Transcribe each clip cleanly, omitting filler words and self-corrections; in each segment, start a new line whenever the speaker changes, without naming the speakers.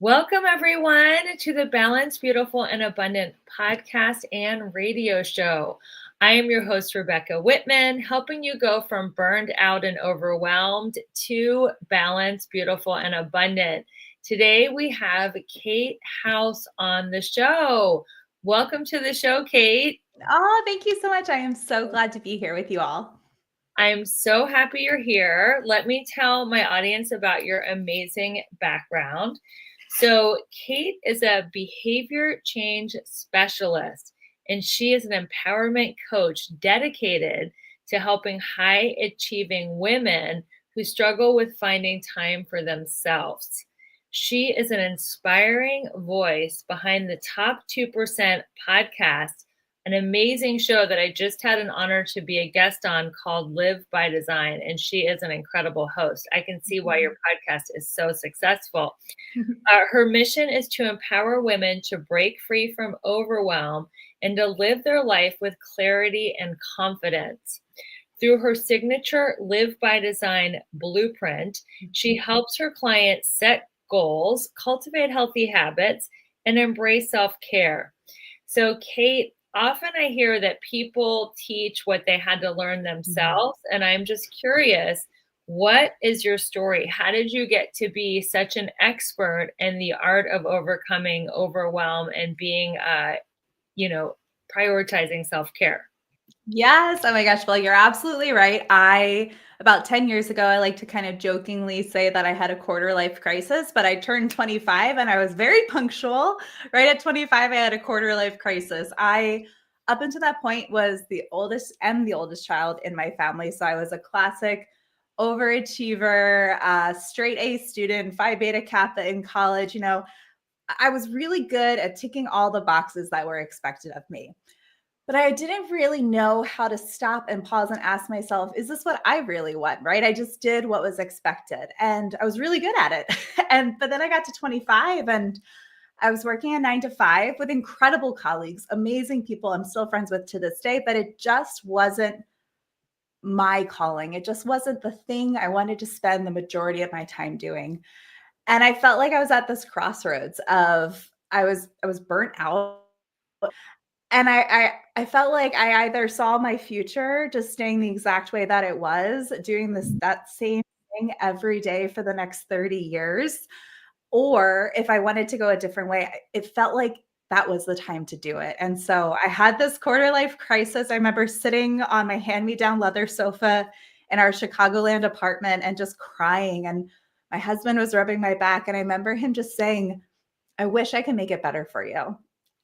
Welcome, everyone, to the Balanced, Beautiful, and Abundant podcast and radio show. I am your host, Rebecca Whitman, helping you go from burned out and overwhelmed to balanced, beautiful, and abundant. Today, we have Kate House on the show. Welcome to the show, Kate.
Oh, thank you so much. I am so glad to be here with you all.
I'm so happy you're here. Let me tell my audience about your amazing background. So, Kate is a behavior change specialist, and she is an empowerment coach dedicated to helping high achieving women who struggle with finding time for themselves. She is an inspiring voice behind the Top 2% podcast, an amazing show that I just had an honor to be a guest on called Live by Design. And she is an incredible host. I can see why your podcast is so successful. Her mission is to empower women to break free from overwhelm and to live their life with clarity and confidence. Through her signature Live by Design blueprint, she helps her clients set goals, cultivate healthy habits, and embrace self-care. So, Kate, often I hear that people teach what they had to learn themselves, and I'm just curious, what is your story? How did you get to be such an expert in the art of overcoming overwhelm and being, prioritizing self-care?
Yes. Oh my gosh. Well, you're absolutely right. About 10 years ago, I like to kind of jokingly say that I had a quarter life crisis, but I turned 25 and I was very punctual. Right at 25, I had a quarter life crisis. Up until that point, was the oldest child in my family. So I was a classic overachiever, straight A student, Phi Beta Kappa in college. I was really good at ticking all the boxes that were expected of me. But I didn't really know how to stop and pause and ask myself, is this what I really want? Right? I just did what was expected and I was really good at it. But then I got to 25 and I was working a 9 to 5 with incredible colleagues, amazing people I'm still friends with to this day, but it just wasn't my calling. It just wasn't the thing I wanted to spend the majority of my time doing. And I felt like I was at this crossroads of I was burnt out, and I felt like I either saw my future just staying the exact way that it was, doing that same thing every day for the next 30 years, or if I wanted to go a different way, it felt like that was the time to do it. And so I had this quarter life crisis. I remember sitting on my hand-me-down leather sofa in our Chicagoland apartment and just crying. And my husband was rubbing my back. And I remember him just saying, I wish I could make it better for you.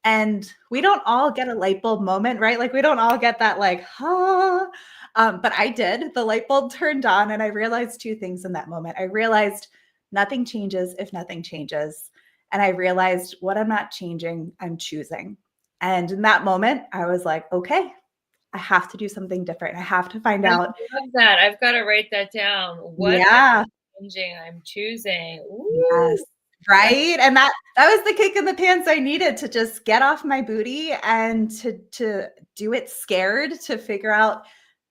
And we don't all get a light bulb moment, right? Like we don't all get that like, huh. But I did. The light bulb turned on and I realized two things in that moment. I realized nothing changes if nothing changes. And I realized what I'm not changing, I'm choosing. And in that moment, I was like, okay, I have to do something different. I have to find
I
out.
love that. I've got to write that down. What
Yeah.
I'm changing, I'm choosing.
Yes.
Ooh.
Right? And that was the kick in the pants I needed to just get off my booty and to do it scared, to figure out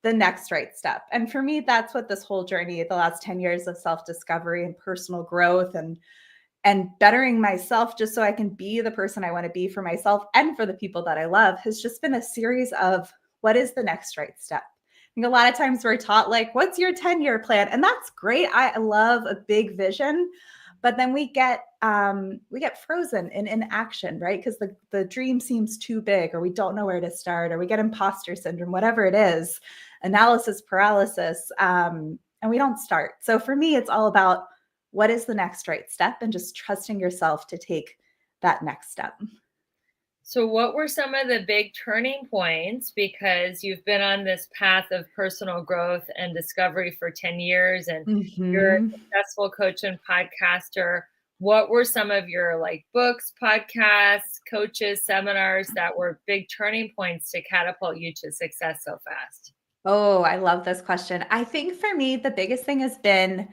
the next right step. And for me, that's what this whole journey, the last 10 years of self-discovery and personal growth and bettering myself just so I can be the person I want to be for myself and for the people that I love, has just been a series of what is the next right step. I think a lot of times we're taught like, what's your 10-year plan? And that's great. I love a big vision, but then we get frozen in inaction, right? Because the dream seems too big, or we don't know where to start, or we get imposter syndrome, whatever it is, analysis paralysis, and we don't start. So for me, it's all about what is the next right step and just trusting yourself to take that next step.
So, what were some of the big turning points? Because you've been on this path of personal growth and discovery for 10 years, and you're a
Mm-hmm.
successful coach and podcaster. What were some of your like books, podcasts, coaches, seminars that were big turning points to catapult you to success so fast?
Oh, I love this question. I think for me, the biggest thing has been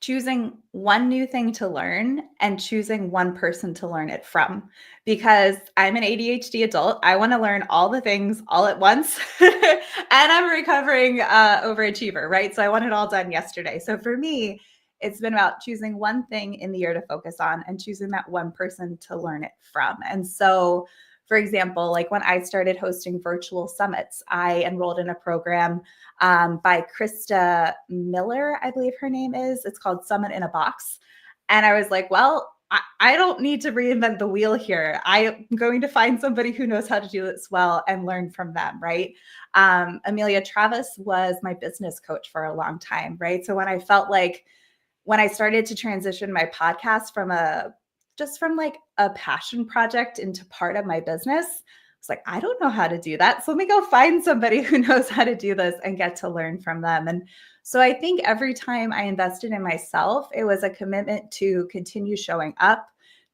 choosing one new thing to learn and choosing one person to learn it from. Because I'm an ADHD adult, I want to learn all the things all at once. And I'm a recovering overachiever, right? So I want it all done yesterday. So for me, It's been about choosing one thing in the year to focus on and choosing that one person to learn it from. And so, for example, like when I started hosting virtual summits, I enrolled in a program by Krista Miller, I believe her name is. It's called Summit in a Box. And I was like, well, I don't need to reinvent the wheel here. I am going to find somebody who knows how to do this well and learn from them, right? Amelia Travis was my business coach for a long time, right? So when I felt like when I started to transition my podcast from like a passion project into part of my business, I was like, I don't know how to do that. So let me go find somebody who knows how to do this and get to learn from them. And so I think every time I invested in myself, it was a commitment to continue showing up,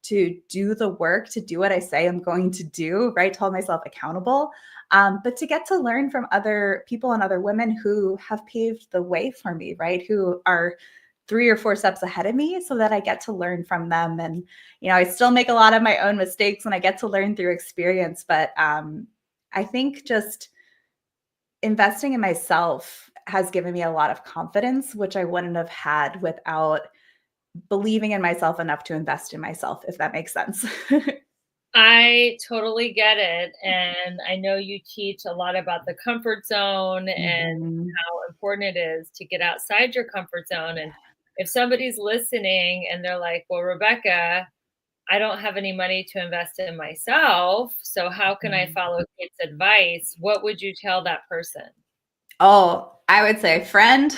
to do the work, to do what I say I'm going to do, right? To hold myself accountable, but to get to learn from other people and other women who have paved the way for me, right? Who are 3 or 4 steps ahead of me so that I get to learn from them. And, I still make a lot of my own mistakes and I get to learn through experience. But I think just investing in myself has given me a lot of confidence, which I wouldn't have had without believing in myself enough to invest in myself, if that makes sense.
I totally get it. And I know you teach a lot about the comfort zone and
Mhm.
how important it is to get outside your comfort zone. And if somebody's listening and they're like, well, Rebecca, I don't have any money to invest in myself, so how can I follow Kate's advice? What would you tell that person?
Oh, I would say, friend,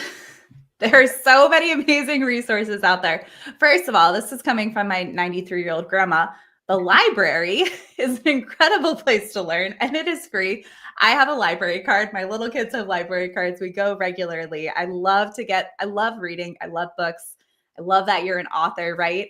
there are so many amazing resources out there. First of all, this is coming from my 93-year-old grandma. The library is an incredible place to learn, and it is free. I have a library card. My little kids have library cards. We go regularly. I love reading. I love books. I love that you're an author, right?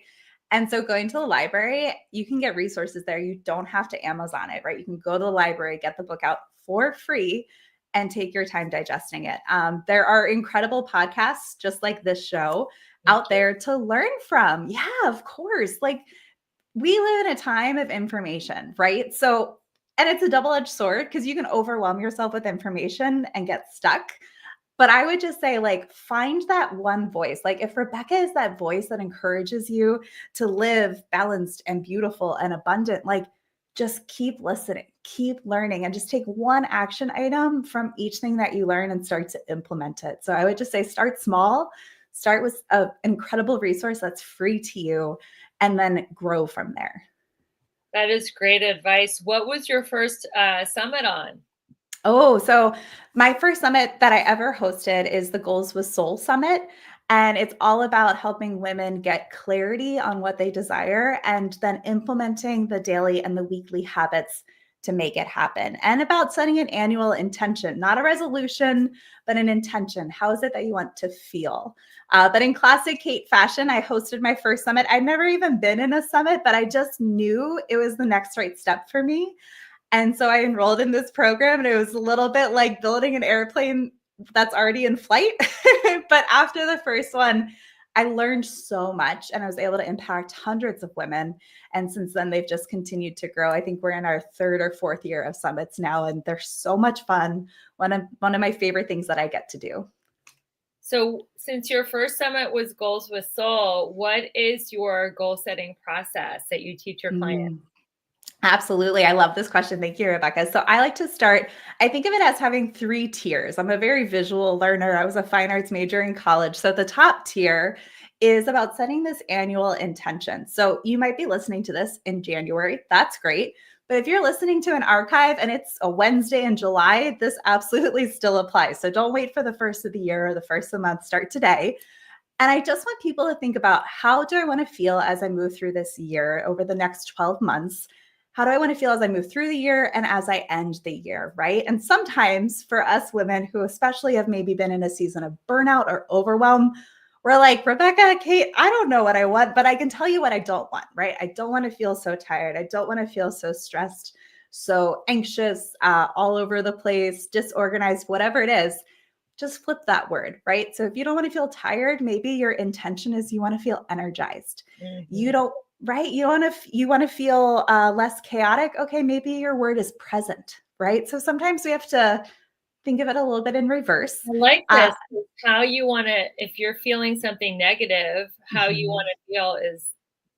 And so going to the library, you can get resources there. You don't have to Amazon it, right? You can go to the library, get the book out for free, and take your time digesting it. There are incredible podcasts just like this show out there to learn from. Yeah, of course. Like we live in a time of information, right? So, and it's a double-edged sword because you can overwhelm yourself with information and get stuck. But I would just say, like, find that one voice. Like, if Rebecca is that voice that encourages you to live balanced and beautiful and abundant, like, just keep listening, keep learning, and just take one action item from each thing that you learn and start to implement it. So I would just say start small, start with an incredible resource that's free to you, and then grow from there.
That is great advice. What was your first summit on?
Oh, so my first summit that I ever hosted is the Goals with Soul Summit. And it's all about helping women get clarity on what they desire and then implementing the daily and the weekly habits to make it happen. And about setting an annual intention, not a resolution, but an intention. How is it that you want to feel? But in classic Kate fashion, I hosted my first summit. I'd never even been in a summit, but I just knew it was the next right step for me. And so I enrolled in this program, and it was a little bit like building an airplane that's already in flight. But after the first one, I learned so much and I was able to impact hundreds of women. And since then, they've just continued to grow. I think we're in our 3rd or 4th year of summits now, and they're so much fun. One of my favorite things that I get to do.
So, since your first summit was Goals with Soul, what is your goal setting process that you teach your clients?
Absolutely. I love this question. Thank you, Rebecca. So I like to start, I think of it as having 3 tiers. I'm a very visual learner. I was a fine arts major in college. So the top tier is about setting this annual intention. So you might be listening to this in January. That's great. But if you're listening to an archive and it's a Wednesday in July, this absolutely still applies. So don't wait for the first of the year or the first of the month. Start today. And I just want people to think about, how do I want to feel as I move through this year over the next 12 months? How do I want to feel as I move through the year and as I end the year, right? And sometimes for us women who especially have maybe been in a season of burnout or overwhelm, we're like, Rebecca, Kate, I don't know what I want, but I can tell you what I don't want, right? I don't want to feel so tired. I don't want to feel so stressed, so anxious, all over the place, disorganized, whatever it is. Just flip that word, right? So if you don't want to feel tired, maybe your intention is you want to feel energized. You don't, right? You want to feel less chaotic. Okay, maybe your word is present, right? So sometimes we have to think of it a little bit in reverse.
I like
Uh,
this. How you want to, if you're feeling something negative, how you
mhm.
want to feel is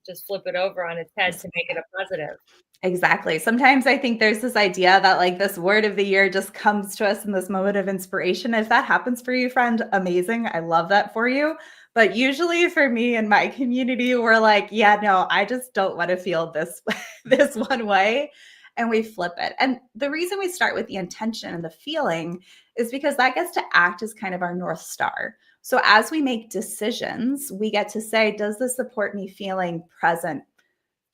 just flip it over on its head
Just
to make it a positive.
Exactly. Sometimes I think there's this idea that like this word of the year just comes to us in this moment of inspiration. If that happens for you, friend, amazing. I love that for you. But usually for me and my community, we're like, yeah, no, I just don't want to feel this this one way. And we flip it. And the reason we start with the intention and the feeling is because that gets to act as kind of our North Star. So as we make decisions, we get to say, does this support me feeling present,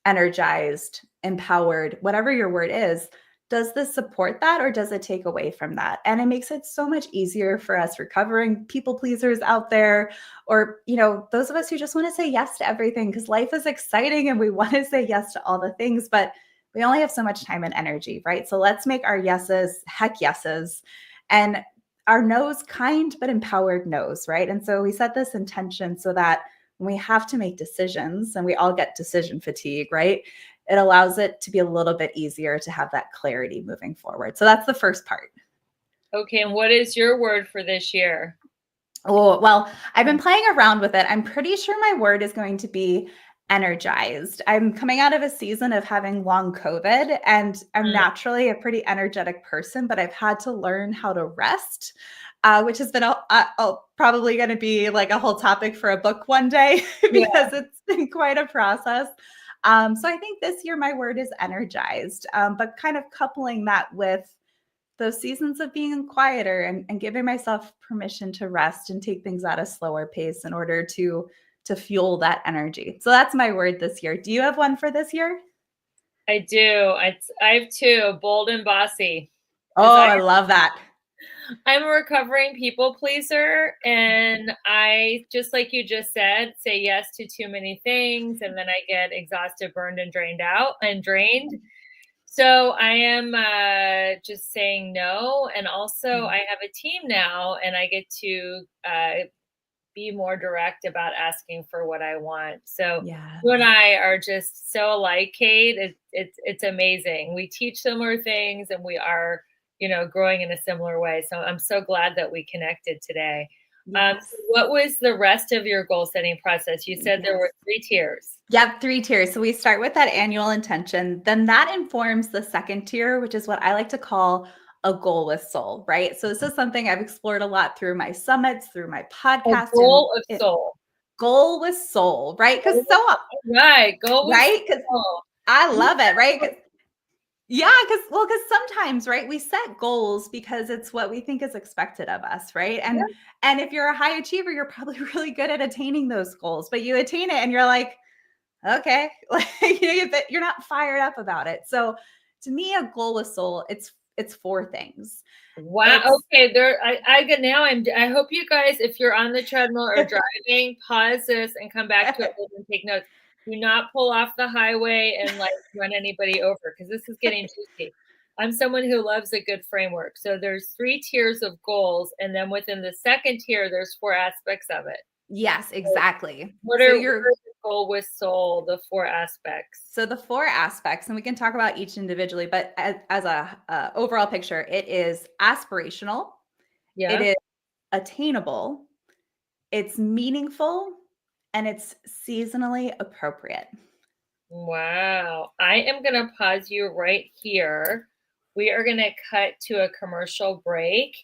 energized, empowered, whatever your word is, does this support that or does it take away from that? And it makes it so much easier for us recovering people pleasers out there, or, those of us who just want to say yes to everything because life is exciting and we want to say yes to all the things, but we only have so much time and energy, right? So let's make our yeses heck yeses and our no's kind but empowered no's, right? And so we set this intention so that when we have to make decisions, and we all get decision fatigue, right? It allows it to be a little bit easier to have that clarity moving forward. So that's the first part.
Okay, and what is your word for this year?
Oh, well, I've been playing around with it. I'm pretty sure my word is going to be energized. I'm coming out of a season of having long COVID, and I'm
Mm,
naturally a pretty energetic person, but I've had to learn how to rest, which has been probably going to be like a whole topic for a book one day
yeah.
because it's been quite a process. So I think this year my word is energized, but kind of coupling that with those seasons of being quieter and giving myself permission to rest and take things at a slower pace in order to fuel that energy. So that's my word this year. Do you have one for this year?
I do. I have two, bold and bossy. Because
Oh, I love that.
I'm a recovering people pleaser, and I, just like you just said, say yes to too many things, and then I get exhausted, burned, and drained. So I am just saying no. And also, I have a team now, and I get to be more direct about asking for what I want. So
Yeah.
you and I are just so alike, Kate. It's amazing. We teach similar things, and we are, growing in a similar way. So I'm so glad that we connected today.
Yes.
What was the rest of your goal setting process? You said there
Yes.
were 3 tiers.
Yep, 3 tiers. So we start with that annual intention. Then that informs the second tier, which is what I like to call a goal with soul, right? So this is something I've explored a lot through my summits, through my
A
podcast, and
goal of
it,
soul.
goal with soul, right? Because
Right. Goal with
right? Because
soul.
I
You
love it, right? Yeah, because sometimes, right, we set goals because it's what we think is expected of us, right? And if you're a high achiever, you're probably really good at attaining those goals, but you attain it and you're like, okay, like you're not fired up about it. So to me, a goal with soul, it's four things.
Wow.
It's
Okay. I get now. I hope you guys, if you're on the treadmill or driving, pause this and come back to it and take notes. Do not pull off the highway and like run anybody over because this is getting juicy. I'm someone who loves a good framework. So there's 3 tiers of goals, and then within the second tier, there's 4 aspects of it.
yes,
So
exactly.
what
So
are
you're
the goal with soul? The 4 aspects.
So the four aspects, and we can talk about each individually, but as a overall picture, it is aspirational, it
Yeah.
is attainable, it's meaningful, and it's seasonally appropriate.
Wow. I am going to pause you right here. We are going to cut to a commercial break.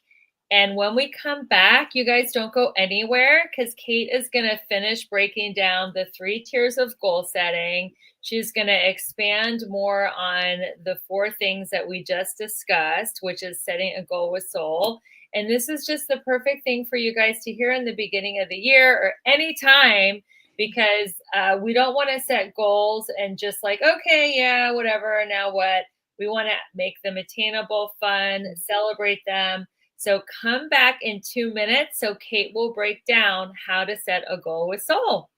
And when we come back, you guys don't go anywhere because Kate is going to finish breaking down the 3 tiers of goal setting. She's going to expand more on the 4 things that we just discussed, which is setting a goal with soul. And this is just the perfect thing for you guys to hear in the beginning of the year or anytime, because we don't want to set goals and just like, okay, yeah, whatever, now what? We want to make them attainable, fun, celebrate them. So come back in 2 minutes so Kate will break down how to set a goal with soul.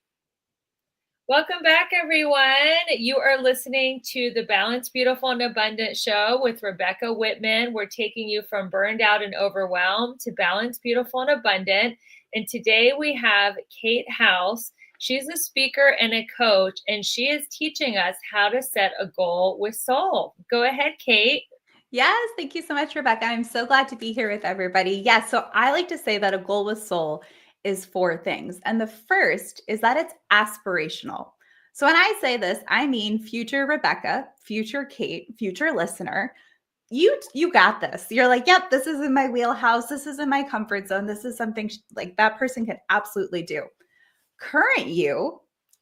Welcome back, everyone. You are listening to the Balanced, Beautiful, and Abundant show with Rebecca Whitman. We're taking you from burned out and overwhelmed to balanced, beautiful, and abundant. And today we have Kate House. She's a speaker and a coach, and she is teaching us how to set a goal with soul. Go ahead, Kate.
Yes, thank you so much, Rebecca. I'm so glad to be here with everybody. Yes, so I like to say that a goal with soul is four things. And the first is that it's aspirational. So when I say this, I mean future Rebecca, future Kate, future listener. You got this. You're like, yep, this is in my wheelhouse. This is in my comfort zone. This is something like that person can absolutely do. Current you,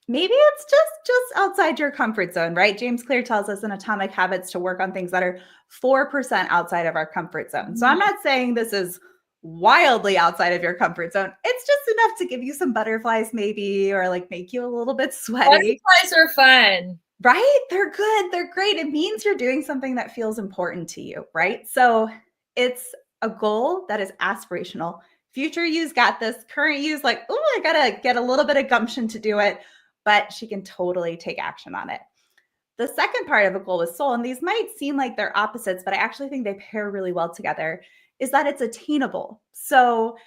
maybe it's just outside your comfort zone, right? James Clear tells us in Atomic Habits to work on things that are 4% outside of our comfort zone. So I'm not saying this is wildly outside of your comfort zone. It's just enough to give you some butterflies maybe, or like make you a little bit sweaty.
Butterflies are fun.
Right? They're good. They're great. It means you're doing something that feels important to you, right? So it's a goal that is aspirational. Future you's got this. Current you's like, oh, I gotta get a little bit of gumption to do it, but she can totally take action on it. The second part of a goal with soul, and these might seem like they're opposites, but I actually think they pair really well together, is that it's attainable. So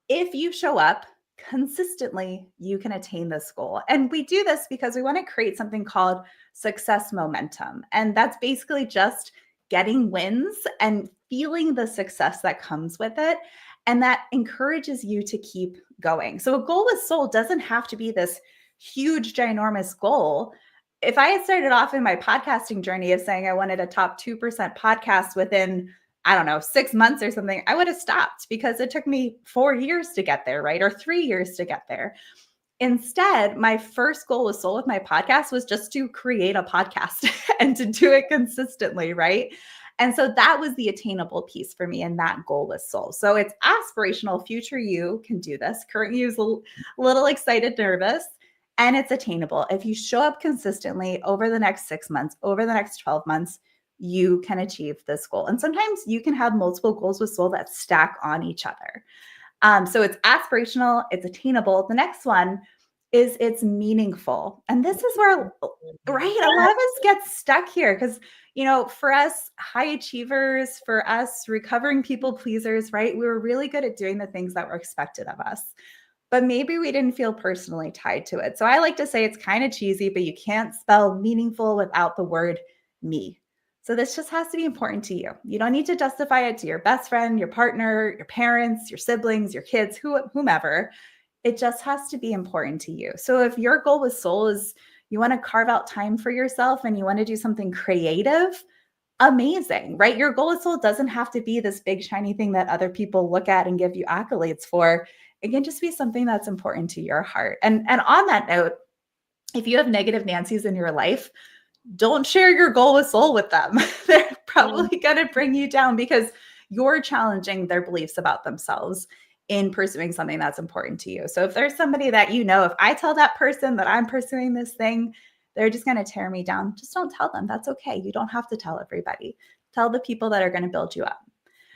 if you show up consistently, you can attain this goal. And we do this because we want to create something called success momentum. And that's basically just getting wins and feeling the success that comes with it. And that encourages you to keep going. So a goal with soul doesn't have to be this huge, ginormous goal. If I had started off in my podcasting journey of saying I wanted a top 2% podcast within, I don't know, 6 months or something, I would have stopped because it took me 4 years to get there, right? Or 3 years to get there. Instead, my first goal with Soul with my podcast was just to create a podcast and to do it consistently, right? And so that was the attainable piece for me, and that goal with Soul. So it's aspirational. Future you can do this. Current you is a little excited, nervous, and it's attainable. If you show up consistently over the next 6 months, over the next 12 months, you can achieve this goal. And sometimes you can have multiple goals with soul that stack on each other. So it's aspirational, it's attainable. The next one is it's meaningful. And this is where, right, a lot of us get stuck here because, you know, for us high achievers, for us recovering people pleasers, right, we were really good at doing the things that were expected of us. But maybe we didn't feel personally tied to it. So I like to say it's kind of cheesy, but you can't spell meaningful without the word me. So this just has to be important to you. You don't need to justify it to your best friend, your partner, your parents, your siblings, your kids, whomever. It just has to be important to you. So if your goal with soul is you want to carve out time for yourself and you want to do something creative, amazing, right? Your goal with soul doesn't have to be this big shiny thing that other people look at and give you accolades for. It can just be something that's important to your heart. And on that note, if you have negative Nancy's in your life, don't share your goal with soul with them. They're probably going to bring you down because you're challenging their beliefs about themselves in pursuing something that's important to you. So if there's somebody that you know, if I tell that person that I'm pursuing this thing, they're just going to tear me down. Just don't tell them. That's okay. You don't have to tell everybody. Tell the people that are going to build you up.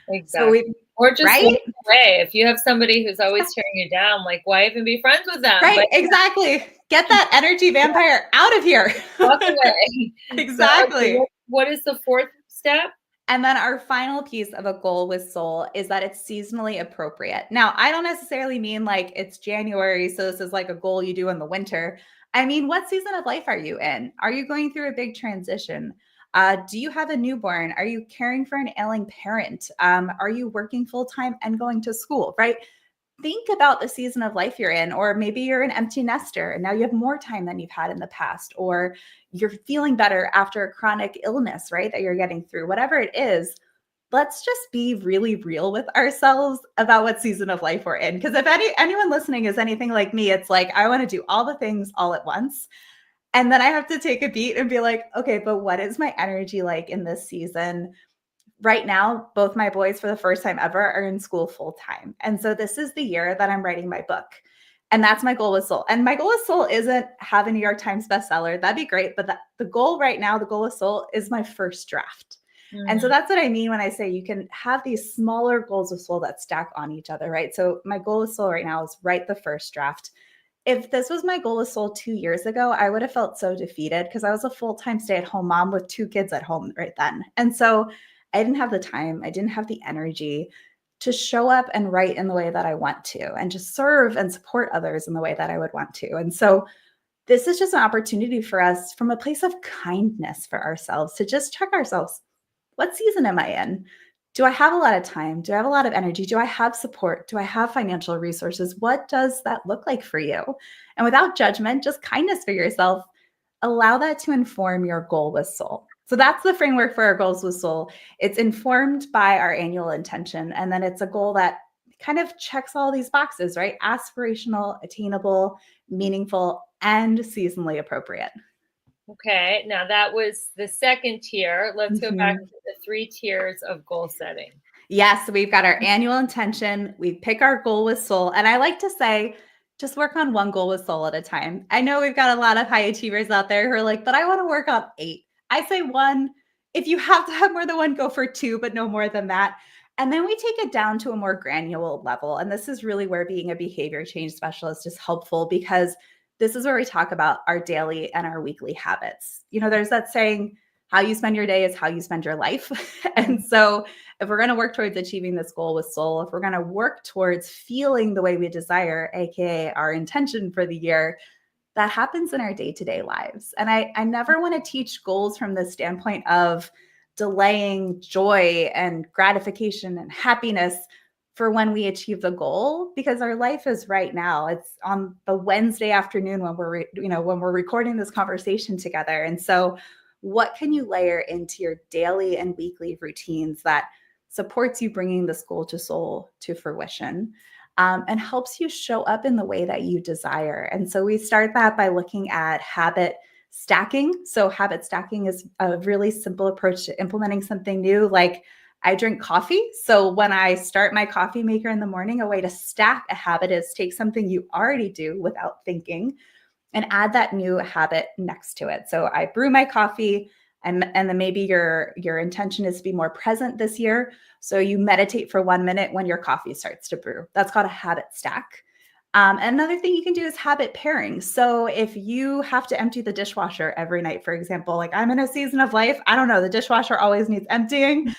Exactly.
So
or just
right?
walk away. If you have somebody who's always tearing you down, like why even be friends with them?
Right, exactly. Get that energy vampire out of here.
Walk away.
Exactly.
So, what is the fourth step?
And then our final piece of a goal with soul is that it's seasonally appropriate. Now, I don't necessarily mean like it's January, so this is like a goal you do in the winter. I mean, what season of life are you in? Are you going through a big transition? Do you have a newborn? Are you caring for an ailing parent? Are you working full-time and going to school, right? Think about the season of life you're in, or maybe you're an empty nester and now you have more time than you've had in the past, or you're feeling better after a chronic illness, right? That you're getting through, whatever it is. Let's just be really real with ourselves about what season of life we're in. Because if anyone listening is anything like me, it's like, I want to do all the things all at once. And then I have to take a beat and be like, okay, but what is my energy like in this season? Right now, both my boys for the first time ever are in school full time. And so this is the year that I'm writing my book. And that's my goal with Soul. And my goal with Soul isn't have a New York Times bestseller. That'd be great. But the goal right now, the goal with Soul is my first draft. And so that's what I mean when I say you can have these smaller goals with Soul that stack on each other, right? So my goal with Soul right now is write the first draft. If this was my goal with Soul 2 years ago, I would have felt so defeated because I was a full-time stay-at-home mom with 2 kids at home right then. And so I didn't have the time, I didn't have the energy to show up and write in the way that I want to, and to serve and support others in the way that I would want to. And so this is just an opportunity for us from a place of kindness for ourselves to just check ourselves. what season am I in? Do I have a lot of time? Do I have a lot of energy? Do I have support? Do I have financial resources? What does that look like for you? And without judgment, just kindness for yourself, allow that to inform your goal with soul. So that's the framework for our goals with soul. It's informed by our annual intention. And then it's a goal that kind of checks all these boxes, right? Aspirational, attainable, meaningful, and seasonally appropriate.
Okay, now that was the second tier. Let's go back
Mhm.
to the 3 tiers of goal setting.
Yes, we've got our annual intention. We pick our goal with soul. And I like to say, just work on one goal with soul at a time. I know we've got a lot of high achievers out there who are like, but I want to work on 8. I say one. If you have to have more than one, go for 2, but no more than that. And then we take it down to a more granular level. And this is really where being a behavior change specialist is helpful, because this is where we talk about our daily and our weekly habits. There's that saying, how you spend your day is how you spend your life. And so if we're going to work towards achieving this goal with soul, if we're going to work towards feeling the way we desire, AKA our intention for the year, that happens in our day-to-day lives. And I never want to teach goals from the standpoint of delaying joy and gratification and happiness for when we achieve the goal, because our life is right now. It's on the Wednesday afternoon when we're recording this conversation together. And so what can you layer into your daily and weekly routines that supports you bringing this goal to soul to fruition, and helps you show up in the way that you desire? And so we start that by looking at habit stacking. So habit stacking is a really simple approach to implementing something new. Like, I drink coffee. So when I start my coffee maker in the morning, a way to stack a habit is take something you already do without thinking and add that new habit next to it. So I brew my coffee, and then maybe your intention is to be more present this year. So you meditate for 1 minute when your coffee starts to brew. That's called a habit stack. Another thing you can do is habit pairing. So if you have to empty the dishwasher every night, for example, like I'm in a season of life, I don't know, the dishwasher always needs emptying.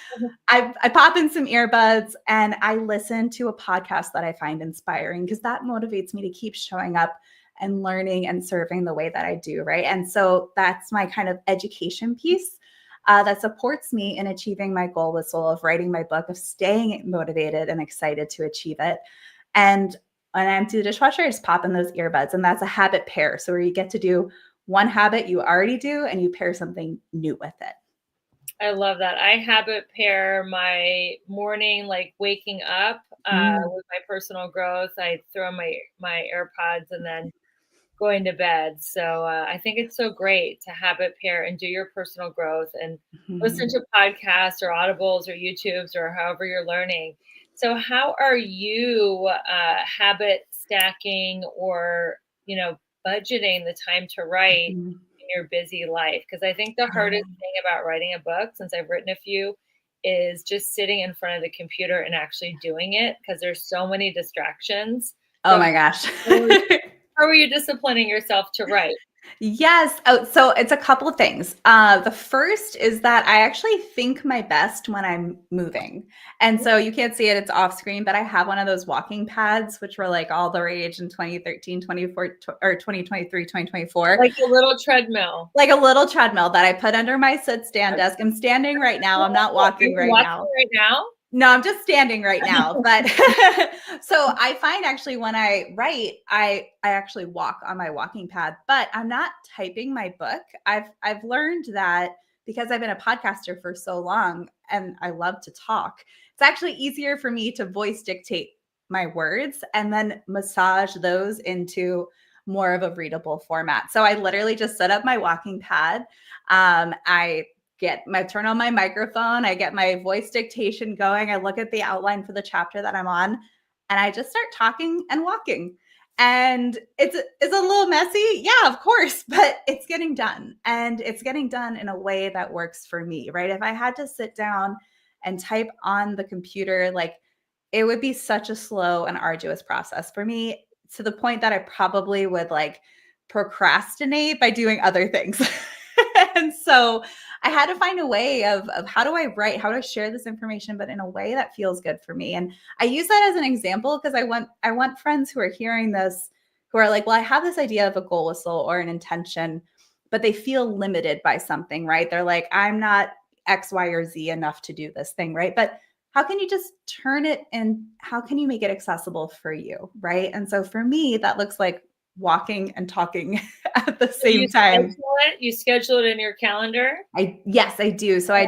I pop in some earbuds and I listen to a podcast that I find inspiring, because that motivates me to keep showing up and learning and serving the way that I do, right? And so that's my kind of education piece that supports me in achieving my goal with soul, of writing my book, of staying motivated and excited to achieve it. And when I empty the dishwasher, I just pop in those earbuds, and that's a habit pair. So where you get to do one habit you already do and you pair something new with it.
I love that. I habit pair my morning, like waking up with my personal growth. I throw my AirPods and then going to bed. So I think it's so great to habit pair and do your personal growth and listen
Mhm.
to podcasts or audibles or YouTubes or however you're learning. So how are you habit stacking or, budgeting the time to write
Mhm.
in your busy life? Because I think the
Yeah.
hardest thing about writing a book, since I've written a few, is just sitting in front of the computer and actually doing it, because there's so many distractions.
Oh
So
my gosh.
how are you disciplining yourself to write?
Yes. Oh, so it's a couple of things. The first is that I actually think my best when I'm moving. And so you can't see it, it's off screen, but I have one of those walking pads, which were like all the rage in 2013, 24, or 2023, 2024.
Like a little treadmill.
Like a little treadmill that I put under my sit stand desk. I'm standing right now. I'm not
Are
walking
you
right
walking
now.
right now?
No, I'm just standing right now. But so I find actually when I write, I actually walk on my walking pad, but I'm not typing my book. I've learned that because I've been a podcaster for so long and I love to talk, it's actually easier for me to voice dictate my words and then massage those into more of a readable format. So I literally just set up my walking pad. I turn on my microphone, I get my voice dictation going, I look at the outline for the chapter that I'm on, and I just start talking and walking. And it's a little messy, yeah, of course, but it's getting done. And it's getting done in a way that works for me, right? If I had to sit down and type on the computer, like, it would be such a slow and arduous process for me, to the point that I probably would like procrastinate by doing other things. And so I had to find a way of how do I write, how do I share this information, but in a way that feels good for me. And I use that as an example because I want friends who are hearing this, who are like, well, I have this idea of a goal whistle or an intention, but they feel limited by something, right? They're like, I'm not X, Y, or Z enough to do this thing, right? But how can you just turn it and how can you make it accessible for you, right? And so for me, that looks like walking and talking at the
So you
same time.
schedule it? You schedule it in your calendar?
Yes, I do. So I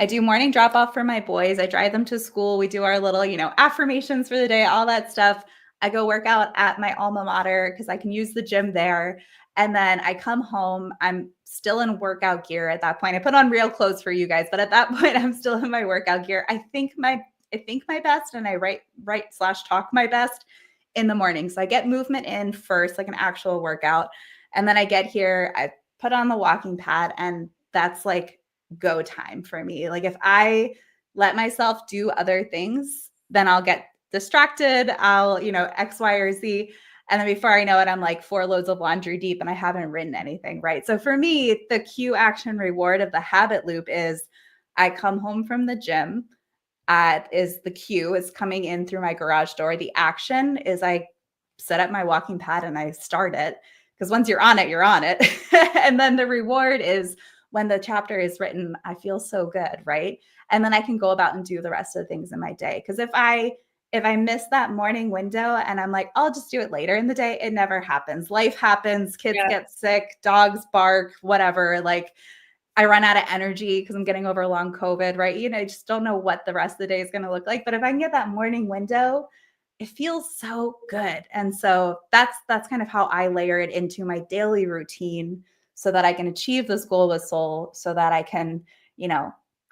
do morning drop off for my boys. I drive them to school. We do our little, affirmations for the day, all that stuff. I go work out at my alma mater because I can use the gym there. And then I come home. I'm still in workout gear at that point. I put on real clothes for you guys, but at that point, I'm still in my workout gear. I think my best and I write/talk my best in the morning. So I get movement in first, like an actual workout. And then I get here, I put on the walking pad, and that's like go time for me. Like if I let myself do other things, then I'll get distracted. I'll, X, Y, or Z. And then before I know it, I'm like 4 loads of laundry deep and I haven't written anything, right? So for me, the cue action reward of the habit loop is I come home from the gym. Is the cue is coming in through my garage door. The action is I set up my walking pad and I start it because once you're on it, you're on it. And then the reward is when the chapter is written, I feel so good, right? And then I can go about and do the rest of the things in my day. Because if I miss that morning window and I'm like, I'll just do it later in the day, it never happens. Life happens, kids get sick, dogs bark, whatever. Like I run out of energy because I'm getting over long COVID, right? I just don't know what the rest of the day is going to look like. But if I can get that morning window, it feels so good. And so that's kind of how I layer it into my daily routine so that I can achieve this goal with soul, so that I can,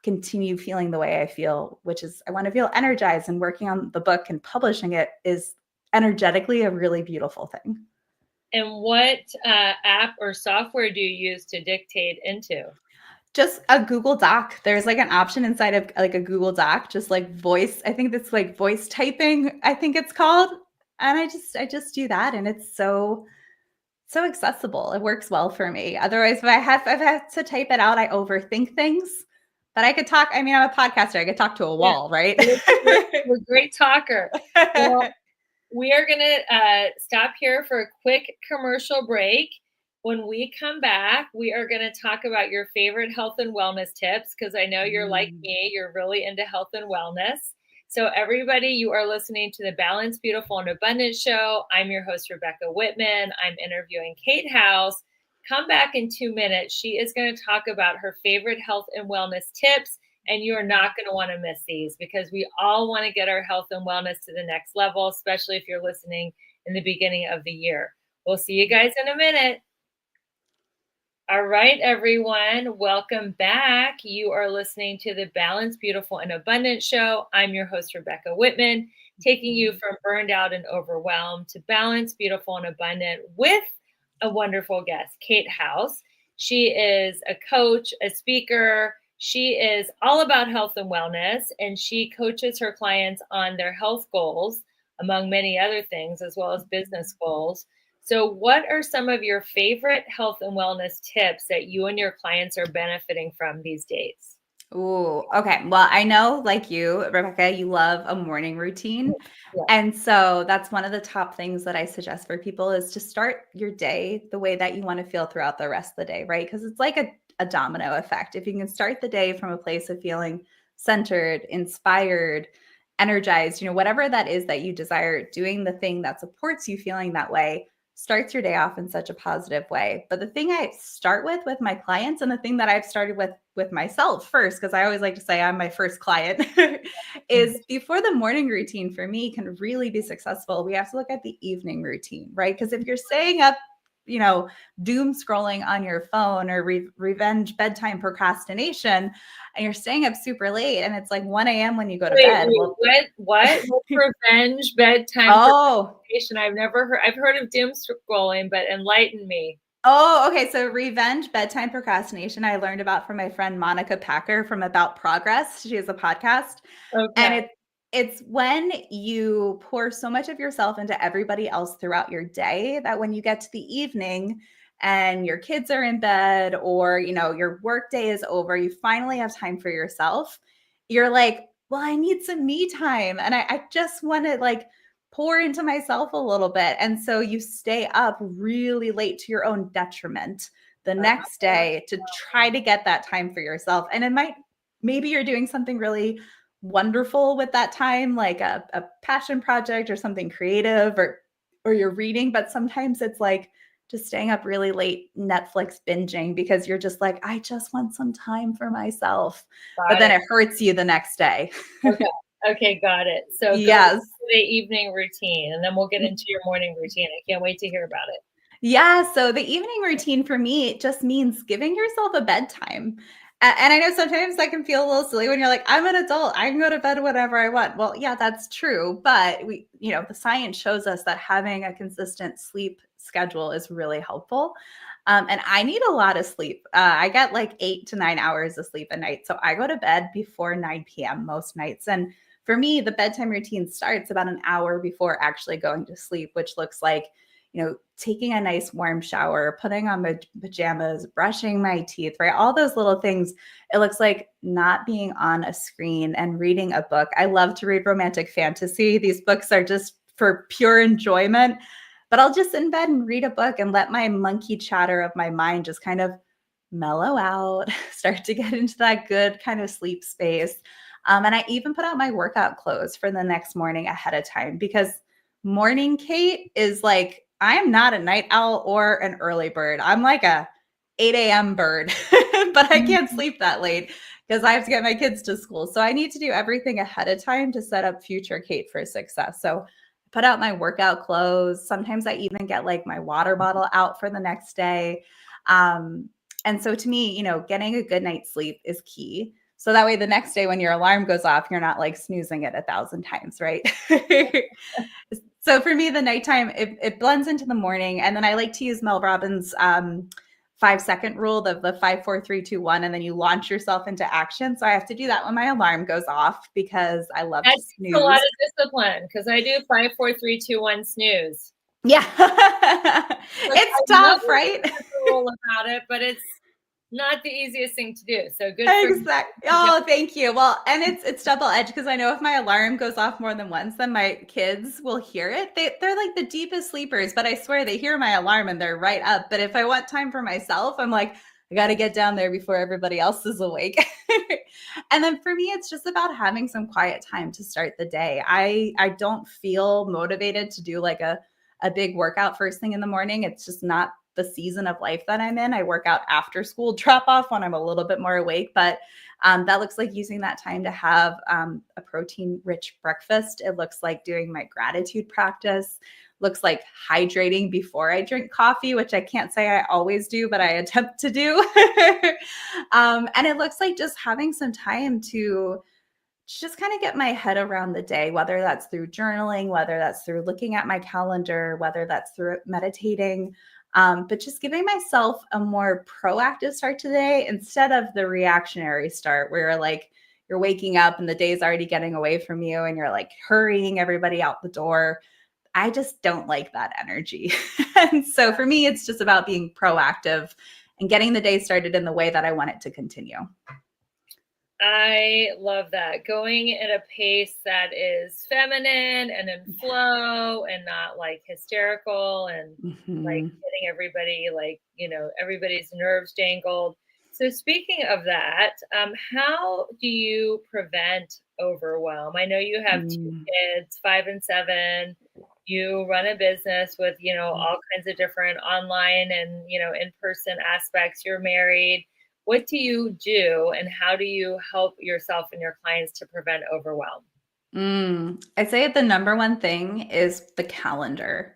continue feeling the way I feel, which is I want to feel energized, and working on the book and publishing it is energetically a really beautiful thing.
And what app or software do you use to dictate into?
Just a Google Doc. There's like an option inside of like a Google Doc, just like voice. I think that's like voice typing, I think it's called. And I just do that, and it's so accessible. It works well for me. Otherwise, if I have to type it out, I overthink things. But I could talk. I mean, I'm a podcaster. I could talk to a wall, right?
You're a great talker. Well, we are going to stop here for a quick commercial break. When we come back, we are going to talk about your favorite health and wellness tips, because I know you're like me, you're really into health and wellness. So everybody, you are listening to the Balanced, Beautiful, and Abundant Show. I'm your host, Rebecca Whitman. I'm interviewing Kate House. Come back in 2 minutes. She is going to talk about her favorite health and wellness tips, and you are not going to want to miss these, because we all want to get our health and wellness to the next level, especially if you're listening in the beginning of the year. We'll see you guys in a minute. All right, everyone, welcome back. You are listening to the Balanced, Beautiful, and Abundant Show. I'm your host, Rebecca Whitman, taking you from burned out and overwhelmed to balanced, beautiful, and abundant with a wonderful guest, Kate House. She is a coach, a speaker. She is all about health and wellness, and she coaches her clients on their health goals, among many other things, as well as business goals. So what are some of your favorite health and wellness tips that you and your clients are benefiting from these days?
Ooh, okay. Well, I know, like you, Rebecca, you love a morning routine.
Yeah.
And so that's one of the top things that I suggest for people is to start your day the way that you want to feel throughout the rest of the day, right? Because it's like a domino effect. If you can start the day from a place of feeling centered, inspired, energized, whatever that is that you desire, doing the thing that supports you feeling that way starts your day off in such a positive way. But the thing I start with my clients, and the thing that I've started with myself first, because I always like to say I'm my first client, is before the morning routine for me can really be successful, we have to look at the evening routine, right? Because if you're staying up, doom scrolling on your phone, or revenge bedtime procrastination, and you're staying up super late and it's like 1 a.m. when you go to bed.
What? Revenge bedtime procrastination? I've heard of doom scrolling, but enlighten me.
Oh, okay. So revenge bedtime procrastination, I learned about from my friend Monica Packer from About Progress. She has a podcast.
Okay.
And it's when you pour so much of yourself into everybody else throughout your day that when you get to the evening and your kids are in bed, or, your work day is over, you finally have time for yourself. You're like, well, I need some me time. And I just want to pour into myself a little bit. And so you stay up really late to your own detriment the next day to try to get that time for yourself. And maybe you're doing something really wonderful with that time, like a passion project or something creative, or you're reading, but sometimes it's like just staying up really late Netflix binging because you're just like, I just want some time for myself. But
Got
then
it.
it hurts you the next day.
Okay. Okay, got it. So go to
Yes.
the evening routine, and then we'll get into your morning routine. I can't wait to hear about it.
Yeah, so the evening routine for me it just means giving yourself a bedtime. And I know sometimes that can feel a little silly when you're like, I'm an adult, I can go to bed whenever I want. Well, yeah, that's true. But the science shows us that having a consistent sleep schedule is really helpful. And I need a lot of sleep. I get like 8 to 9 hours of sleep a night. So I go to bed before 9 p.m. most nights. And for me, the bedtime routine starts about an hour before actually going to sleep, which looks like taking a nice warm shower, putting on my pajamas, brushing my teeth, right? All those little things. It looks like not being on a screen and reading a book. I love to read romantic fantasy. These books are just for pure enjoyment, but I'll just in bed and read a book and let my monkey chatter of my mind just kind of mellow out, start to get into that good kind of sleep space. And I even put out my workout clothes for the next morning ahead of time because morning Kate is like, I'm not a night owl or an early bird. I'm like a 8 a.m. bird, but I can't sleep that late because I have to get my kids to school. So I need to do everything ahead of time to set up future Kate for success. So I put out my workout clothes. Sometimes I even get like my water bottle out for the next day. And so to me, getting a good night's sleep is key. So that way the next day when your alarm goes off, you're not like snoozing it 1,000 times, right? So for me, the nighttime, it blends into the morning. And then I like to use Mel Robbins' 5-second rule, the 5, 4, 3, 2, 1, and then you launch yourself into action. So I have to do that when my alarm goes off because I love
That
to
takes a lot
snooze.
of discipline because I do 5, 4, 3, 2, 1 snooze.
Yeah.
Like,
It's
I know
tough, right?
there's a rule about it, but it's not the easiest thing to do. So good for you.
Exactly. Oh, thank you. Well, and it's double edged because I know if my alarm goes off more than once, then my kids will hear it. They're like the deepest sleepers, but I swear they hear my alarm and they're right up. But if I want time for myself, I'm like, I got to get down there before everybody else is awake. And then for me, it's just about having some quiet time to start the day. I don't feel motivated to do like a big workout first thing in the morning. It's just not the season of life that I'm in. I work out after school drop off when I'm a little bit more awake, but that looks like using that time to have a protein rich breakfast. It looks like doing my gratitude practice, looks like hydrating before I drink coffee, which I can't say I always do, but I attempt to do. And it looks like just having some time to just kind of get my head around the day, whether that's through journaling, whether that's through looking at my calendar, whether that's through meditating, but just giving myself a more proactive start to the day instead of the reactionary start where you're waking up and the day's already getting away from you and you're like hurrying everybody out the door. I just don't like that energy. And so for me, it's just about being proactive and getting the day started in the way that I want it to continue.
I love that. Going at a pace that is feminine and in flow and not like hysterical and like
Mhm.
getting everybody like, everybody's nerves jangled. So speaking of that, how do you prevent overwhelm? I know you have two
Mm.
kids, 5 and 7. You run a business with, all kinds of different online and, in-person aspects. You're married. What do you do and how do you help yourself and your clients to prevent overwhelm?
I'd say the number one thing is the calendar.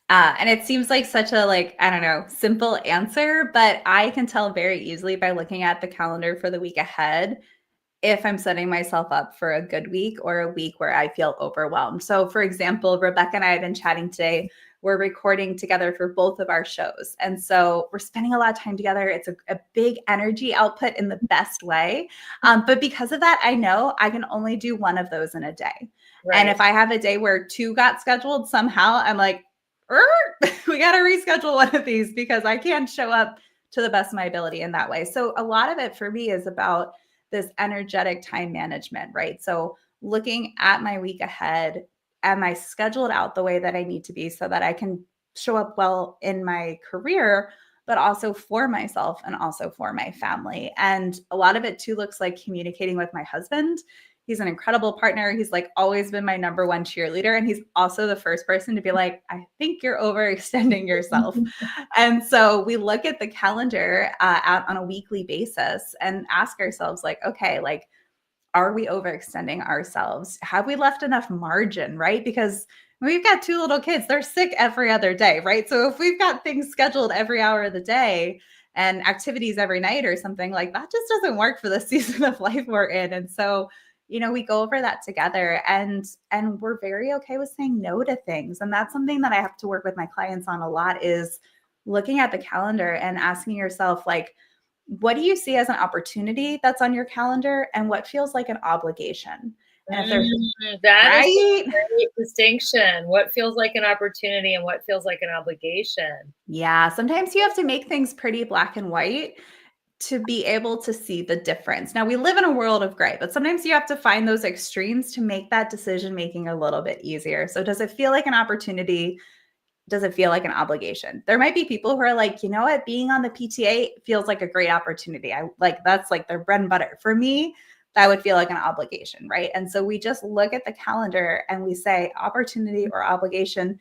And it seems like such a I don't know, simple answer, but I can tell very easily by looking at the calendar for the week ahead if I'm setting myself up for a good week or a week where I feel overwhelmed. So, for example, Rebecca and I have been chatting today. We're recording together for both of our shows. And so we're spending a lot of time together. It's a big energy output in the best way. But because of that, I know I can only do one of those in a day. And
Right.
if I have a day where two got scheduled somehow, I'm like, we got to reschedule one of these because I can't show up to the best of my ability in that way. So a lot of it for me is about this energetic time management, right? So looking at my week ahead, am I scheduled out the way that I need to be so that I can show up well in my career, but also for myself and also for my family. And a lot of it too looks like communicating with my husband. He's an incredible partner. He's like always been my number one cheerleader. And he's also the first person to be like, I think you're overextending yourself. And so we look at the calendar on a weekly basis and ask ourselves like, okay, like, are we overextending ourselves? Have we left enough margin, right? Because we've got 2 little kids, they're sick every other day, right? So if we've got things scheduled every hour of the day and activities every night or something, like that just doesn't work for the season of life we're in. And so, we go over that together and we're very okay with saying no to things. And that's something that I have to work with my clients on a lot, is looking at the calendar and asking yourself, like, what do you see as an opportunity that's on your calendar and what feels like an obligation? And if there's
That is
right.
a great distinction. What feels like an opportunity and what feels like an obligation.
Yeah, sometimes you have to make things pretty black and white to be able to see the difference. Now, we live in a world of gray, but sometimes you have to find those extremes to make that decision making a little bit easier. So, does it feel like an opportunity? Does it feel like an obligation? There might be people who are like, you know what, being on the PTA feels like a great opportunity. I like, that's like their bread and butter. For me, that would feel like an obligation, right? And so we just look at the calendar and we say opportunity or obligation.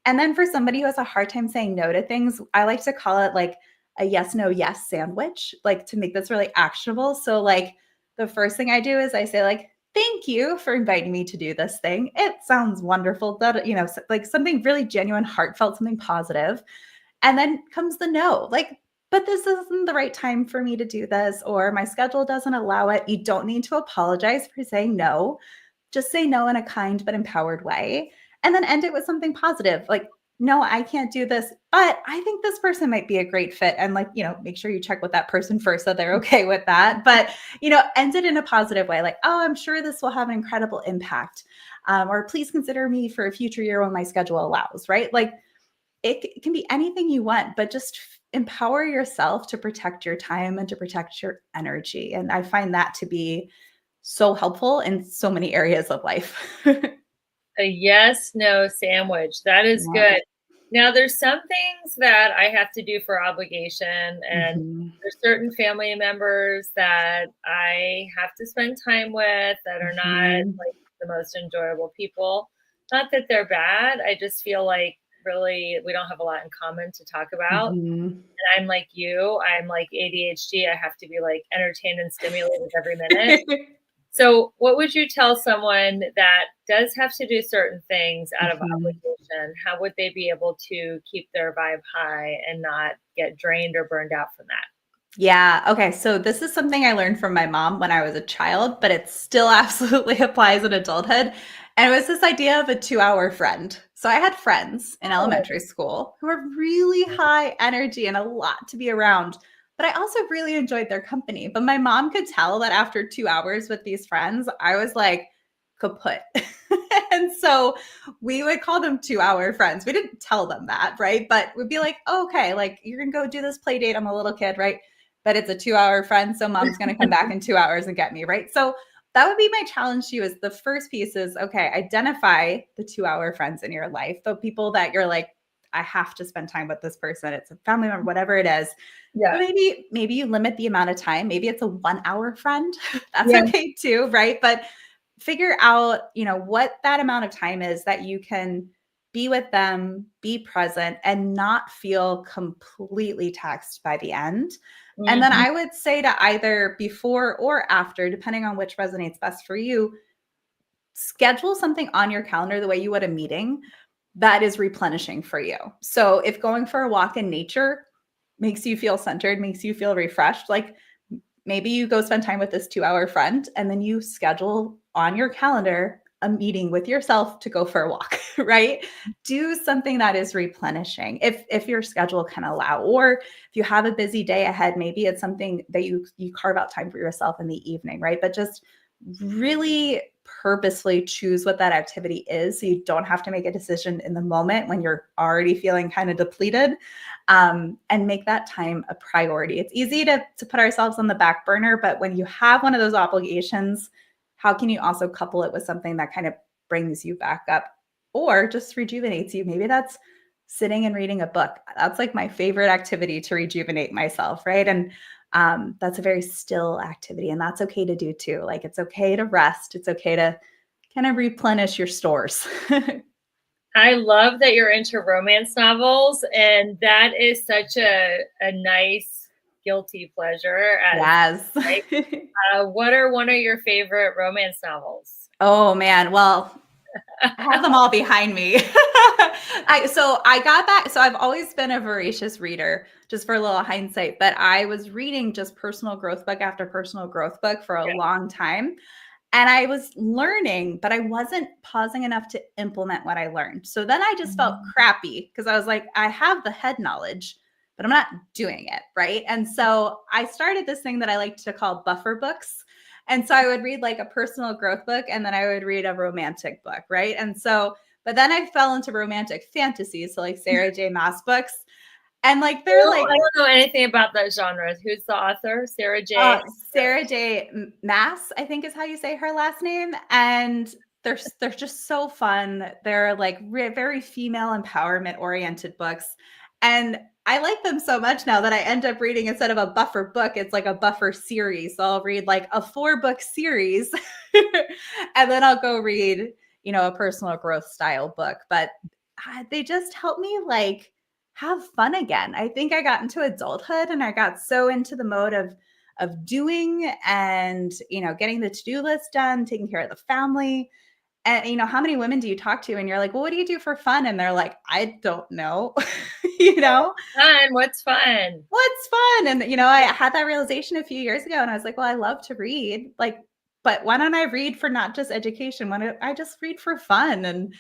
And then for somebody who has a hard time saying no to things, I like to call it like a yes, no, yes sandwich, like to make this really actionable. So like the first thing I do is I say like, thank you for inviting me to do this thing. It sounds wonderful. That, like something really genuine, heartfelt, something positive. And then comes the no, like, but this isn't the right time for me to do this, or my schedule doesn't allow it. You don't need to apologize for saying no. Just say no in a kind but empowered way. And then end it with something positive. Like, no, I can't do this, but I think this person might be a great fit. And like, make sure you check with that person first so they're okay with that. But, end it in a positive way. Like, oh, I'm sure this will have an incredible impact. Or please consider me for a future year when my schedule allows, right? Like, it can be anything you want, but just empower yourself to protect your time and to protect your energy. And I find that to be so helpful in so many areas of life.
A yes, no sandwich. That is
Yeah.
good. Now, there's some things that I have to do for obligation, and
Mhm.
there's certain family members that I have to spend time with that are not
Mhm.
like the most enjoyable people. Not that they're bad. I just feel like really we don't have a lot in common to talk about.
Mhm.
And I'm like you, I'm like ADHD. I have to be like entertained and stimulated every minute. So, what would you tell someone that does have to do certain things out of
Mhm.
obligation? How would they be able to keep their vibe high and not get drained or burned out from that?
Yeah. Okay. So this is something I learned from my mom when I was a child, but it still absolutely applies in adulthood. And it was this idea of a 2-hour friend. So I had friends in
Oh,
elementary school who were really high energy and a lot to be around, but I also really enjoyed their company. But my mom could tell that after 2 hours with these friends, I was like kaput. And so we would call them 2-hour friends. We didn't tell them that, right? But we'd be like, oh, okay, like you're going to go do this play date. I'm a little kid, right? But it's a 2-hour friend. So mom's going to come back in 2 hours and get me, right? So that would be my challenge to you is the first piece is, okay, identify the 2-hour friends in your life, the people that you're like, I have to spend time with this person. It's a family member, whatever it is. But
yeah.
maybe you limit the amount of time. Maybe it's a 1-hour friend. That's
Yeah.
okay too, right? But figure out, what that amount of time is that you can be with them, be present, and not feel completely taxed by the end. And then
Mhm.
I would say to either before or after, depending on which resonates best for you, schedule something on your calendar the way you would a meeting that is replenishing for you. So if going for a walk in nature makes you feel centered, makes you feel refreshed, like maybe you go spend time with this 2-hour friend and then you schedule on your calendar a meeting with yourself to go for a walk, right? Do something that is replenishing if your schedule can allow, or if you have a busy day ahead, maybe it's something that you carve out time for yourself in the evening, right? But just really purposefully choose what that activity is so you don't have to make a decision in the moment when you're already feeling kind of depleted, and make that time a priority. It's easy to put ourselves on the back burner, but when you have one of those obligations, how can you also couple it with something that kind of brings you back up or just rejuvenates you? Maybe that's sitting and reading a book. That's like my favorite activity to rejuvenate myself, right? And that's a very still activity, and that's okay to do too. Like it's okay to rest. It's okay to kind of replenish your stores.
I love that you're into romance novels, and that is such a nice guilty pleasure as
Yes.
like, what are one of your favorite romance novels?
Oh man. Well, I have them all behind me. I got back. So I've always been a voracious reader, just for a little hindsight, but I was reading just personal growth book after personal growth book for a
Yeah.
long time. And I was learning, but I wasn't pausing enough to implement what I learned. So then I just felt crappy because I was like, I have the head knowledge, but I'm not doing it. Right. And so I started this thing that I like to call buffer books. And so I would read like a personal growth book and then I would read a romantic book. Right. And so, but then I fell into romantic fantasy. So like Sarah J. Maas books. And like they're
Well,
like
I don't know anything about that genre. Who's the author? Sarah J.
Uh, Sarah J. Mass, I think is how you say her last name, and they're just so fun. They're like very female empowerment oriented books, and I like them so much now that I end up reading instead of a buffer book, it's like a buffer series. So I'll read like a 4-book series, and then I'll go read a personal growth style book. But they just help me like have fun again. I think I got into adulthood and I got so into the mode of doing and getting the to-do list done, taking care of the family. And how many women do you talk to and you're like, well, what do you do for fun? And they're like, I don't know. you know
Fun. What's fun?
what's fun? And I had that realization a few years ago and I was like, well, I love to read, like, but why don't I read for not just education? Why don't I just read for fun? And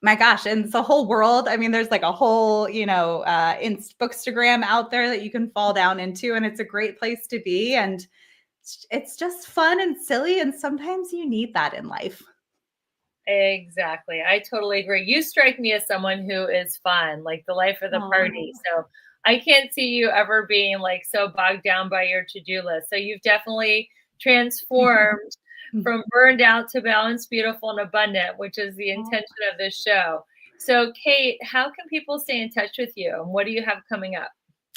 my gosh, and it's the whole world. I mean, there's like a whole, Bookstagram out there that you can fall down into, and it's a great place to be. And it's just fun and silly, and sometimes you need that in life.
Exactly. I totally agree. You strike me as someone who is fun, like the life of the party.
Oh.
So I can't see you ever being like so bogged down by your to-do list. So you've definitely transformed from burned out to balanced, beautiful, and abundant, which is the intention of this show. So, Kate, how can people stay in touch with you? And what do you have coming up?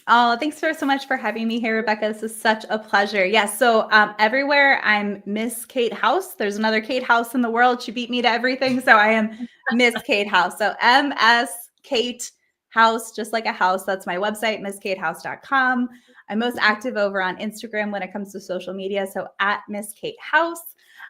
Oh, thanks so much for having me here, Rebecca. This is such a pleasure. Yes, so everywhere I'm Miss Kate House. There's another Kate House in the world. She beat me to everything, so I am Miss Kate House. So MS Kate House, just like a house. That's my website, misskatehouse.com. I'm most active over on Instagram when it comes to social media, so at Miss Kate House.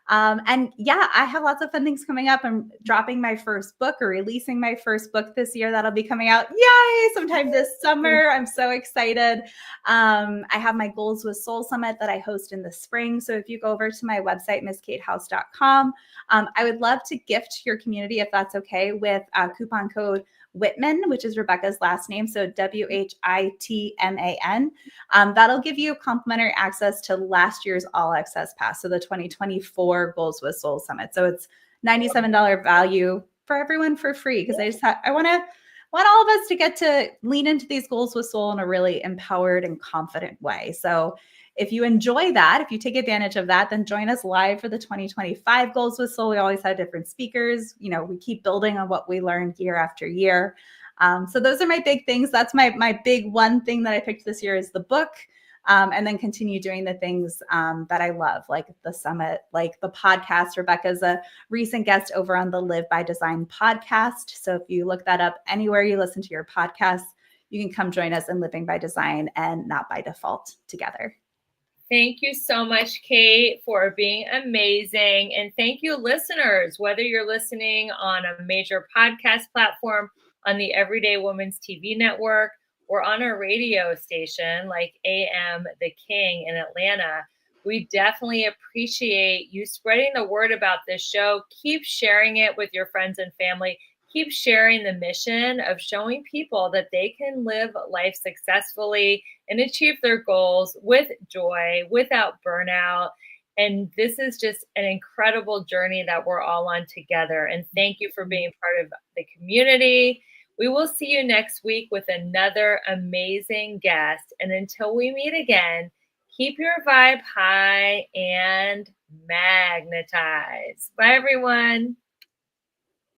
And yeah, I have lots of fun things coming up. I'm dropping my first book or releasing my first book this year. That'll be coming out, yay, sometime this summer. I'm so excited. I have my Goals with Soul Summit that I host in the spring. So if you go over to my website, misskatehouse.com, I would love to gift your community, if that's okay, with a coupon code Whitman, which is Rebecca's last name. So WHITMAN. That'll give you complimentary access to last year's All Access Pass. So the 2024 Goals with Soul Summit. So it's $97 value for everyone for free because I want all of us to get to lean into these goals with soul in a really empowered and confident way. So if you enjoy that, if you take advantage of that, then join us live for the 2025 Goals with Soul. We always have different speakers. We keep building on what we learned year after year. So those are my big things. That's my big one thing that I picked this year is the book. And then continue doing the things that I love, like the summit, like the podcast. Rebecca's a recent guest over on the Live by Design podcast. So if you look that up anywhere you listen to your podcasts, you can come join us in Living by Design and Not by Default together.
Thank you so much, Kate, for being amazing. And thank you, listeners, whether you're listening on a major podcast platform, on the Everyday Woman's TV network, or on a radio station like AM The King in Atlanta. We definitely appreciate you spreading the word about this show. Keep sharing it with your friends and family. Keep sharing the mission of showing people that they can live life successfully and achieve their goals with joy, without burnout. And this is just an incredible journey that we're all on together. And thank you for being part of the community. We will see you next week with another amazing guest. And until we meet again, keep your vibe high and magnetize. Bye, everyone.